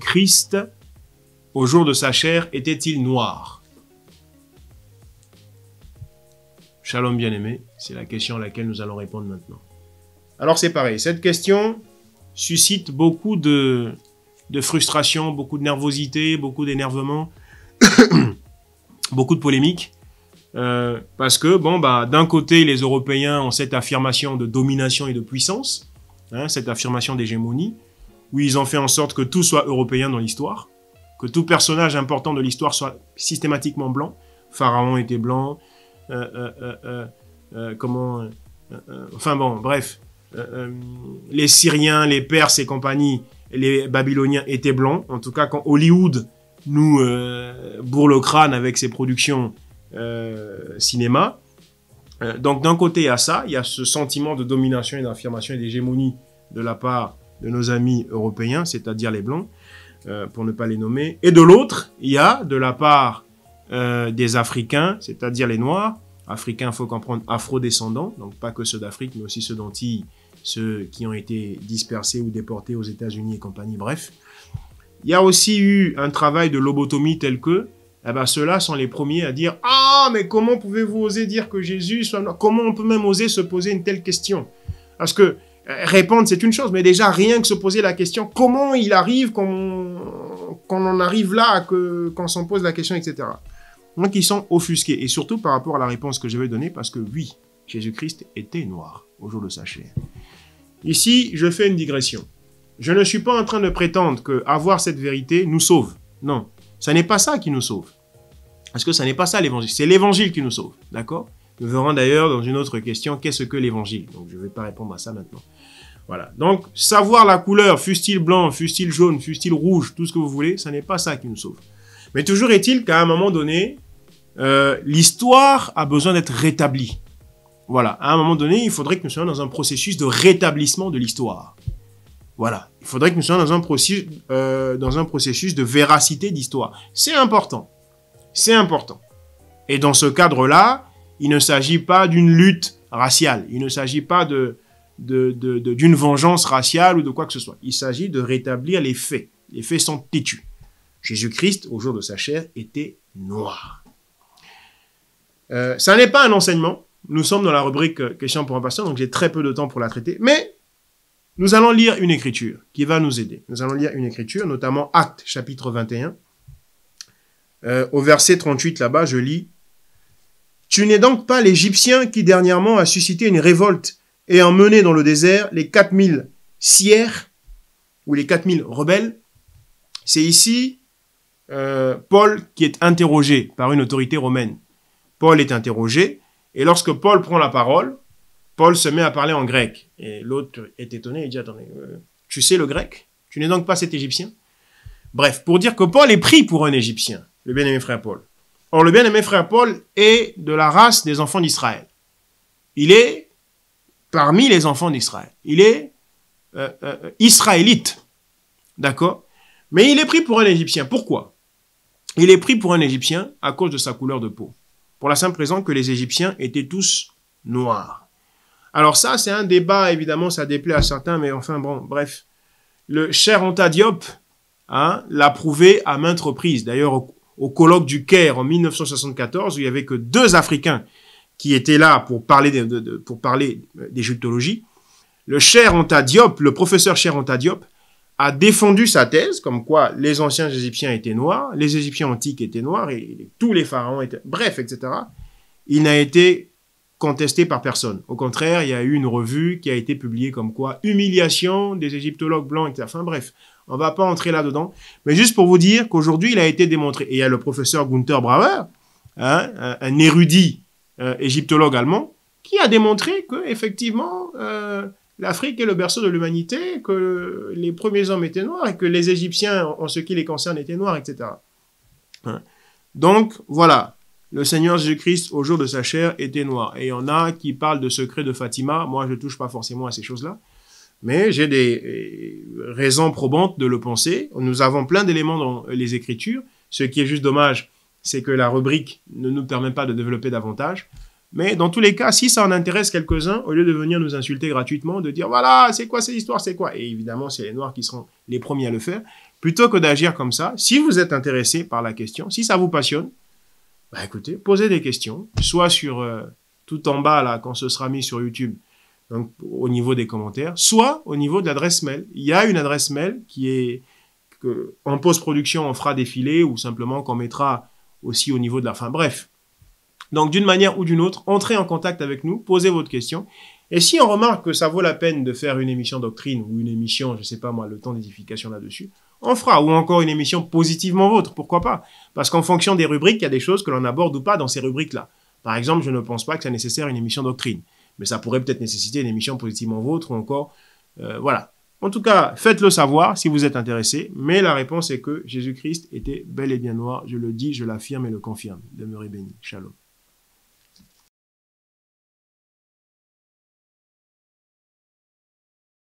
Jésus-Christ, au jour de sa chair, était-il noir? Shalom bien-aimé, c'est la question à laquelle nous allons répondre maintenant. Alors c'est pareil, cette question suscite beaucoup de frustration, beaucoup de nervosité, beaucoup d'énervement, beaucoup de polémiques. Parce que, bon, bah, d'un côté, les Européens ont cette affirmation de domination et de puissance, hein, cette affirmation d'hégémonie, où ils ont fait en sorte que tout soit européen dans l'histoire, que tout personnage important de l'histoire soit systématiquement blanc. Pharaon était blanc, enfin bon, bref, les Syriens, les Perses et compagnie, les Babyloniens étaient blancs. En tout cas, quand Hollywood nous bourre le crâne avec ses productions cinéma. Donc d'un côté, il y a ça, il y a ce sentiment de domination et d'affirmation et d'hégémonie de la part de nos amis européens, c'est-à-dire les Blancs, pour ne pas les nommer. Et de l'autre, il y a de la part des Africains, c'est-à-dire les Noirs. Africains, il faut comprendre, afro-descendants, donc pas que ceux d'Afrique, mais aussi ceux d'Antilles, ceux qui ont été dispersés ou déportés aux États-Unis et compagnie, bref. Il y a aussi eu un travail de lobotomie tel que eh ben, ceux-là sont les premiers à dire « Ah, mais comment pouvez-vous oser dire que Jésus soit noir? Comment on peut même oser se poser une telle question ?» Parce que répondre, c'est une chose, mais déjà, rien que se poser la question, comment il arrive qu'on en arrive là, qu'on s'en pose la question, etc. Donc, ils sont offusqués, et surtout par rapport à la réponse que je vais donner, parce que oui, Jésus-Christ était noir au jour de sa chair. Ici, je fais une digression. Je ne suis pas en train de prétendre qu'avoir cette vérité nous sauve. Non. Ça n'est pas ça qui nous sauve. Parce que ça n'est pas ça l'évangile. C'est l'évangile qui nous sauve. D'accord? Nous verrons d'ailleurs dans une autre question, qu'est-ce que l'évangile? Donc je ne vais pas répondre à ça maintenant. Voilà. Donc, savoir la couleur, fût-il blanc, fût-il jaune, fût-il rouge, tout ce que vous voulez, ça n'est pas ça qui nous sauve. Mais toujours est-il qu'à un moment donné, l'histoire a besoin d'être rétablie. Voilà. À un moment donné, il faudrait que nous soyons dans un processus de rétablissement de l'histoire. Voilà, il faudrait que nous soyons dans un processus de véracité d'histoire. C'est important. C'est important. Et dans ce cadre-là, il ne s'agit pas d'une lutte raciale. Il ne s'agit pas d'une vengeance raciale ou de quoi que ce soit. Il s'agit de rétablir les faits. Les faits sont têtus. Jésus-Christ, au jour de sa chair, était noir. Ça n'est pas un enseignement. Nous sommes dans la rubrique « Questions pour un pasteur », donc j'ai très peu de temps pour la traiter. Mais nous allons lire une écriture qui va nous aider. Nous allons lire une écriture, notamment Actes, chapitre 21. Au verset 38, là-bas, je lis « Tu n'es donc pas l'Égyptien qui dernièrement a suscité une révolte et a mené dans le désert les 4000 sières, ou les 4000 rebelles ?» C'est ici Paul qui est interrogé par une autorité romaine. Paul est interrogé, et lorsque Paul prend la parole, Paul se met à parler en grec. Et l'autre est étonné et dit « Attendez, tu sais le grec? Tu n'es donc pas cet Égyptien ?» Bref, pour dire que Paul est pris pour un Égyptien, le bien-aimé frère Paul. Or, le bien-aimé frère Paul est de la race des enfants d'Israël. Il est parmi les enfants d'Israël. Il est israélite. D'accord? Mais il est pris pour un Égyptien. Pourquoi? Il est pris pour un Égyptien à cause de sa couleur de peau. Pour la simple raison que les Égyptiens étaient tous noirs. Alors ça, c'est un débat, évidemment, ça déplaît à certains, mais enfin, bon, bref. Le cher Anta Diop l'a prouvé à maintes reprises. D'ailleurs, au colloque du Caire en 1974, où il n'y avait que 2 Africains qui étaient là pour parler d'égyptologie, le cher Anta Diop, le professeur cher Anta Diop, a défendu sa thèse, comme quoi les anciens Égyptiens étaient noirs, les Égyptiens antiques étaient noirs, et tous les pharaons étaient... Bref, etc. Il n'a été contesté par personne. Au contraire, il y a eu une revue qui a été publiée comme quoi humiliation des égyptologues blancs, etc. Enfin bref, on va pas entrer là-dedans. Mais juste pour vous dire qu'aujourd'hui, il a été démontré. Et il y a le professeur Gunther Brauer, un érudit égyptologue allemand, qui a démontré que effectivement l'Afrique est le berceau de l'humanité, que les premiers hommes étaient noirs et que les Égyptiens, en ce qui les concerne, étaient noirs, etc. Donc, voilà. Le Seigneur Jésus-Christ, au jour de sa chair, était noir. Et il y en a qui parlent de secret de Fatima. Moi, je ne touche pas forcément à ces choses-là. Mais j'ai des raisons probantes de le penser. Nous avons plein d'éléments dans les Écritures. Ce qui est juste dommage, c'est que la rubrique ne nous permet pas de développer davantage. Mais dans tous les cas, si ça en intéresse quelques-uns, au lieu de venir nous insulter gratuitement, de dire « Voilà, c'est quoi cette histoire, c'est quoi ?» Et évidemment, c'est les Noirs qui seront les premiers à le faire. plutôt que d'agir comme ça, si vous êtes intéressé par la question, si ça vous passionne, bah écoutez, posez des questions, soit sur tout en bas là quand ce sera mis sur YouTube, donc au niveau des commentaires, soit au niveau de l'adresse mail. Il y a une adresse mail qui est en post-production on fera défiler ou simplement qu'on mettra aussi au niveau de la fin. Bref. Donc d'une manière ou d'une autre, entrez en contact avec nous, posez votre question. Et si on remarque que ça vaut la peine de faire une émission doctrine ou une émission, je sais pas moi, le temps d'édification là-dessus, on fera, ou encore une émission positivement vôtre, pourquoi pas? Parce qu'en fonction des rubriques, il y a des choses que l'on aborde ou pas dans ces rubriques-là. Par exemple, je ne pense pas que ça nécessaire une émission doctrine, mais ça pourrait peut-être nécessiter une émission positivement vôtre ou encore, voilà. En tout cas, faites-le savoir si vous êtes intéressé, mais la réponse est que Jésus-Christ était bel et bien noir, je le dis, je l'affirme et le confirme. Demeurez bénis. Shalom.